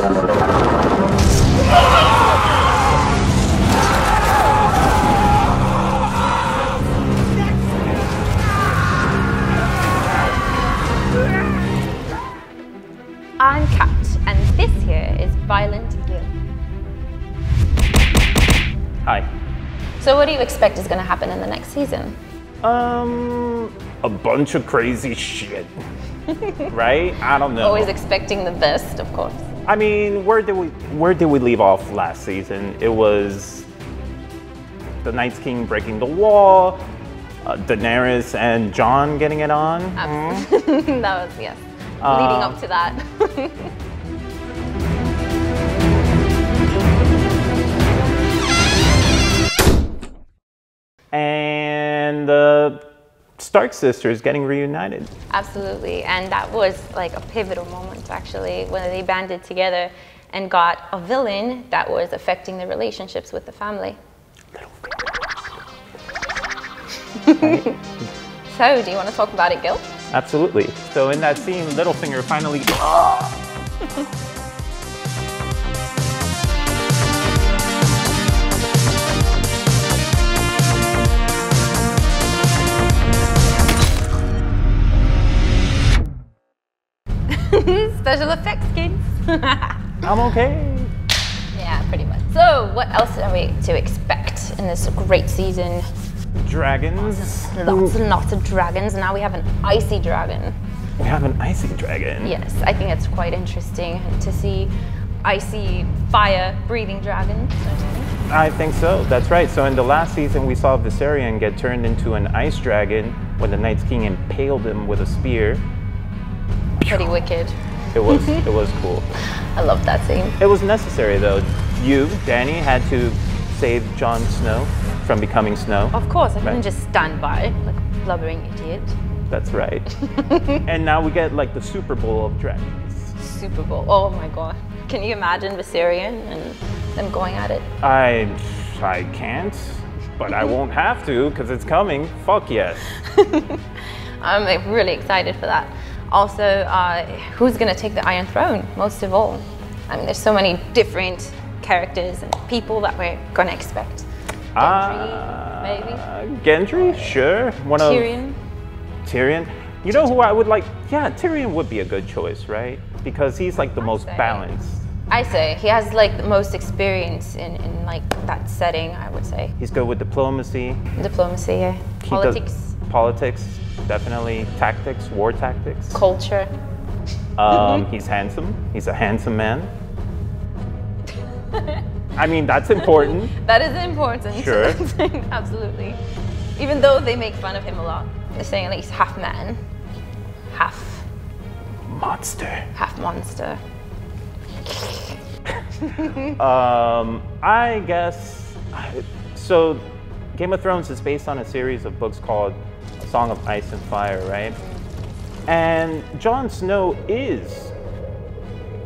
I'm Kat, and this here is Violent Gil. Hi. So what do you expect is going to happen in the next season? A bunch of crazy shit. Right? I don't know. Always expecting the best, of course. I mean, where did we leave off last season? It was the Night's King breaking the wall, Daenerys and Jon getting it on. Absolutely. That was, yes. Leading up to that. And the Stark sisters getting reunited. Absolutely, and that was like a pivotal moment actually, when they banded together and got a villain that was affecting the relationships with the family. Right. So, do you want to talk about it, Gil? Absolutely. So in that scene, Littlefinger finally... Special effects, kids. I'm okay. Yeah, pretty much. So, what else are we to expect in this great season? Dragons. Lots and lots of dragons. Now we have an icy dragon. We have an icy dragon. Yes, I think it's quite interesting to see icy, fire-breathing dragons. I think so, that's right. So in the last season, we saw Viserion get turned into an ice dragon when the Night's King impaled him with a spear. Pretty wicked. It was cool. I love that scene. It was necessary though. You, Danny, had to save Jon Snow from becoming Snow. Of course, I couldn't Right. just stand by like a blubbering idiot. That's right. And now we get like the Super Bowl of dragons. Super Bowl. Oh my god. Can you imagine Viserion and them going at it? I can't, but I won't have to because it's coming. Fuck yes. I'm like, really excited for that. Also, who's going to take the Iron Throne, most of all? I mean, there's so many different characters and people that we're going to expect. Gendry, maybe? Gendry, sure. Tyrion? Tyrion. You know who I would like? Yeah, Tyrion would be a good choice, right? Because he's like the most balanced. I say he has like the most experience in like that setting, I would say. He's good with diplomacy. Diplomacy, yeah. Politics. Politics, definitely. Tactics, war tactics. Culture. He's handsome. He's a handsome man. I mean, that's important. That is important. Sure. Absolutely. Even though they make fun of him a lot. They're saying like he's half man, half monster. Half monster. I guess, so Game of Thrones is based on a series of books called A Song of Ice and Fire, right? And Jon Snow is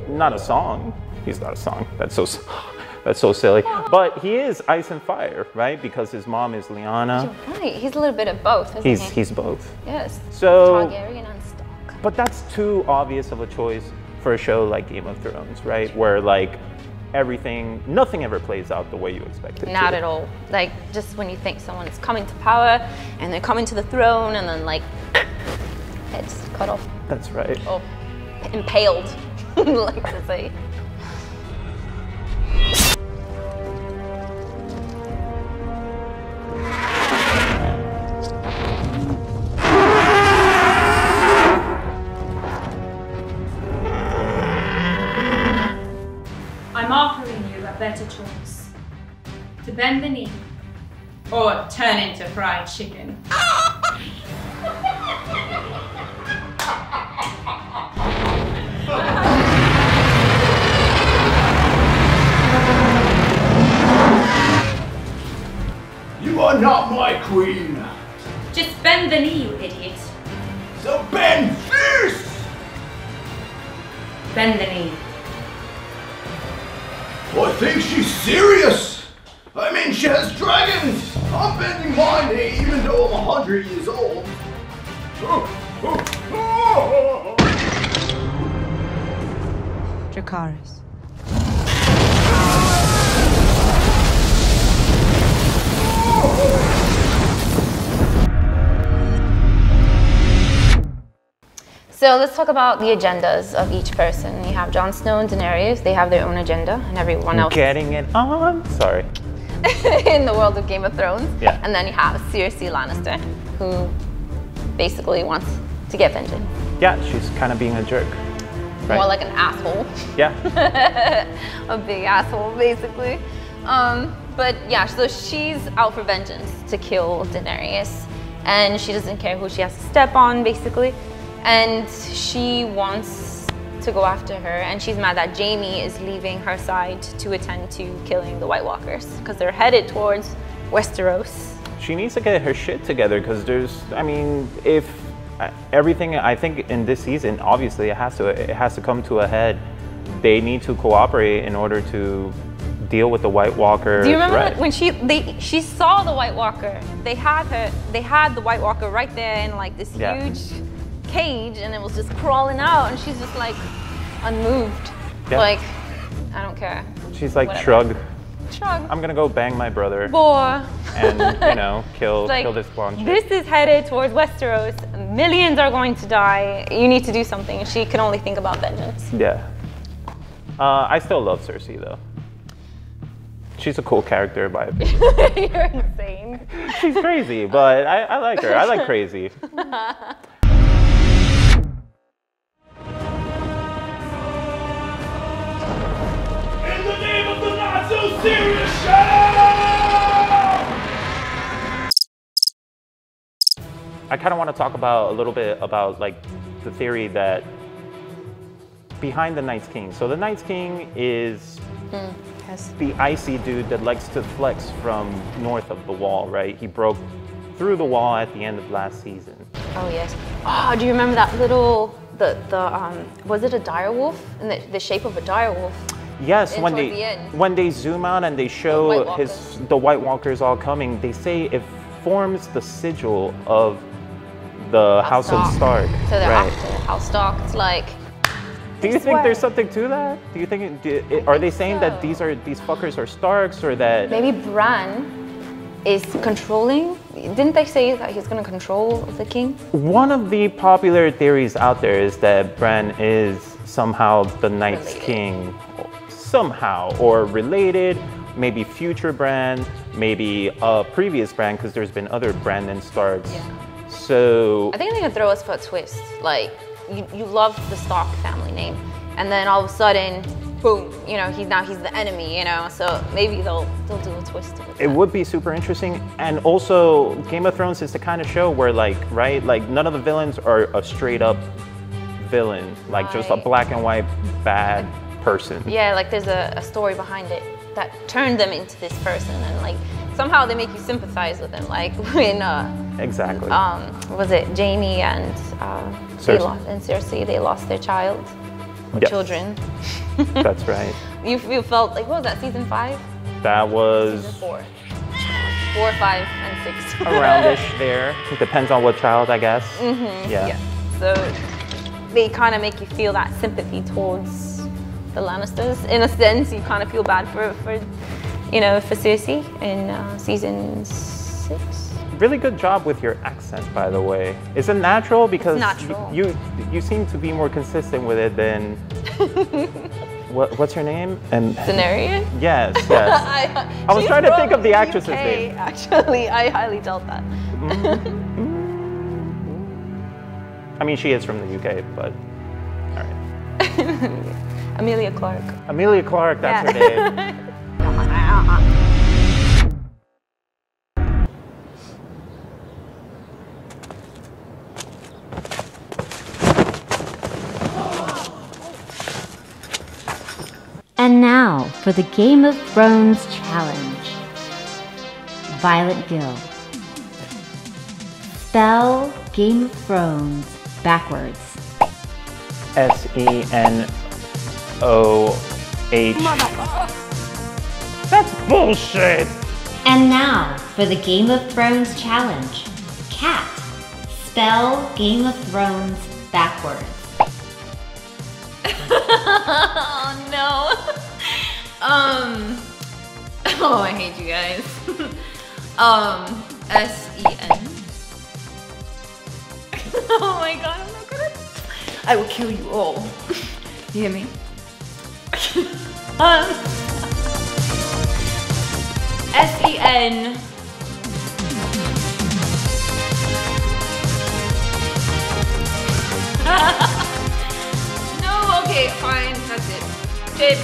not a song. He's not a song. That's so silly. But he is Ice and Fire, right? Because his mom is Lyanna. You're right. He's a little bit of both, isn't he? He's both. Yes. So, Targaryen and Stark. But that's too obvious of a choice for a show like Game of Thrones, right? Where like nothing ever plays out the way you expect it to. Not at all. Like just when you think someone is coming to power and they're coming to the throne and then like heads cut off. That's right. Or impaled, like to say. I'm offering you a better choice. To bend the knee, or turn into fried chicken. You are not my queen! Just bend the knee, you idiot. So bend this! Bend the knee. I think she's serious! I mean, she has dragons! I'm bending my knee even though I'm 100 years old. Dracarys, So let's talk about the agendas of each person. You have Jon Snow and Daenerys. They have their own agenda, and everyone else. Getting it on. Sorry. In the world of Game of Thrones. Yeah. And then you have Cersei Lannister, who basically wants to get vengeance. Yeah, she's kind of being a jerk. Right? More like an asshole. Yeah. A big asshole, basically. But yeah, so she's out for vengeance to kill Daenerys, and she doesn't care who she has to step on, basically. And she wants to go after her, and she's mad that Jaime is leaving her side to attend to killing the White Walkers, because they're headed towards Westeros. She needs to get her shit together, because there's, I mean, if everything, I think in this season, obviously it has to come to a head. They need to cooperate in order to deal with the White Walker. Do you remember threat. when she saw the White Walker? They had the White Walker right there in like this huge cage, and it was just crawling out, and she's just like unmoved. Yeah. Like, I don't care. She's like, Whatever. shrug. I'm gonna go bang my brother. Boy. And, you know, kill this blonde chick. This is headed towards Westeros. Millions are going to die. You need to do something. And she can only think about vengeance. Yeah. I still love Cersei though. She's a cool character by opinion. You're insane. She's crazy, but I like her. I like crazy. In the name of the not so serious show! I kind of want to talk about a little bit about like the theory that behind the Night's King. So the Night's King is the icy dude that likes to flex from north of the wall, right? He broke through the wall at the end of last season. Oh yes. Oh, do you remember that little was it a direwolf in the shape of a direwolf? Yes, towards the end. when they zoom out and they show the White Walkers all coming, they say it forms the sigil of the House of Stark. So they're right. after House Stark. It's like. Do you think there's something to that? Do you think are they saying that these fuckers are Starks, or that Maybe Bran is controlling? Didn't they say that he's going to control the king? One of the popular theories out there is that Bran is somehow the Night's King, somehow, or related, maybe future Bran, maybe a previous Bran, because there's been other Brandon Starks. Yeah. So I think they're going to throw us for a twist. Like, you love the Stark family name, and then all of a sudden, boom, you know, he's the enemy, you know, so maybe they'll do a twist with it would be super interesting. And also, Game of Thrones is the kind of show where, like, right, like none of the villains are a straight up villain, like just a black and white bad person. Yeah, like there's a story behind it that turned them into this person, and like somehow they make you sympathize with them, like when exactly. Was it Jaime and Cersei? They lost their child or children. That's right. You felt like, what was that, season 5? That was season 4. 4, 5, and 6. Aroundish there. It depends on what child, I guess. Mm-hmm. Yeah. So they kind of make you feel that sympathy towards the Lannisters. In a sense, you kind of feel bad for Cersei in season 6. Really good job with your accent, by the way. Is it natural? Because it's natural. You seem to be more consistent with it than what's your name? And Daenerys? Yes. I was trying to think of the actress's name. Actually, I highly doubt that. I mean, she is from the UK, but all right. Emilia Clarke. Emilia Clarke, that's her name. And now for the Game of Thrones challenge. Violet Gill. Spell Game of Thrones backwards. SENOH. That's bullshit! And now for the Game of Thrones challenge. Cat. Spell Game of Thrones backwards. Oh no. Oh, I hate you guys. SEN. Oh my god, I will kill you all. You hear me? S-E-N. No, okay, fine, that's it. Tim.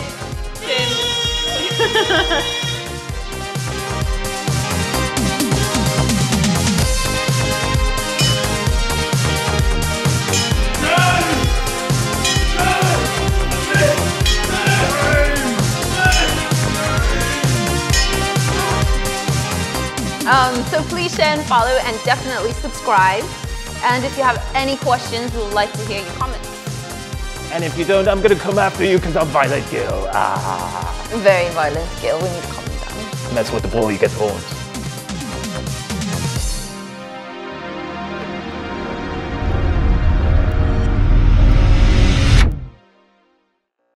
So please share and follow and definitely subscribe. And if you have any questions, we would like to hear your comments. And if you don't, I'm gonna come after you because I'm Violent Gil. Very violent, Gil. We need to calm down. Mess with the bull, you get horns.